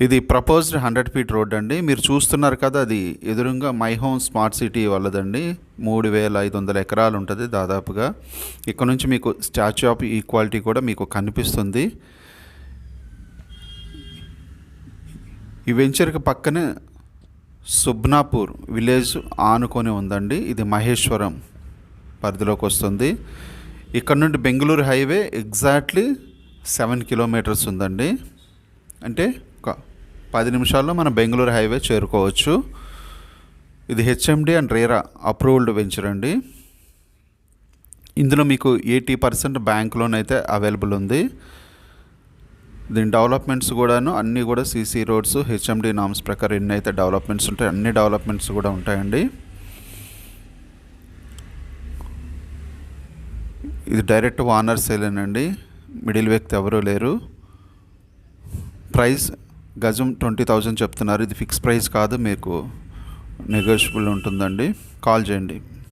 ఇది proposed 100 feet road అండి. మీరు చూస్తున్నారు కదా, అది ఎదురుగా మై హోమ్ స్మార్ట్ సిటీ వాళ్ళదండి. 3500 ఎకరాలు ఉంటుంది దాదాపుగా. ఇక్కడ నుంచి మీకు స్టాచ్యూ ఆఫ్ ఈక్వాలిటీ కూడా మీకు కనిపిస్తుంది. ఈ వెంచర్కి పక్కనే సుబ్నాపూర్ విలేజ్ ఆనుకొని ఉందండి. ఇది మహేశ్వరం పరిధిలోకి వస్తుంది. ఇక్కడ నుండి బెంగళూరు హైవే ఎగ్జాక్ట్లీ 7 కిలోమీటర్స్ ఉందండి. అంటే ఒక 10 నిమిషాల్లో మనం బెంగళూరు హైవే చేరుకోవచ్చు. ఇది HMD and RERA approved venture అండి. ఇందులో మీకు 80% బ్యాంక్ లోన్ అయితే అవైలబుల్ ఉంది. దీని డెవలప్మెంట్స్ కూడాను అన్నీ కూడా సీసీ రోడ్స్ హెచ్ఎండి నామ్స్ ప్రకారం ఎన్ని అయితే డెవలప్మెంట్స్ ఉంటాయి అన్ని డెవలప్మెంట్స్ కూడా ఉంటాయండి. ఇది డైరెక్ట్ ఓనర్ సేలేనండి, మిడిల్ వ్యక్తి ఎవరూ లేరు. ప్రైస్ గజం 20,000 చెప్తున్నారు. ఇది ఫిక్స్ ప్రైస్ కాదు, మీకు నెగోషియబుల్ ఉంటుందండి. కాల్ చేయండి.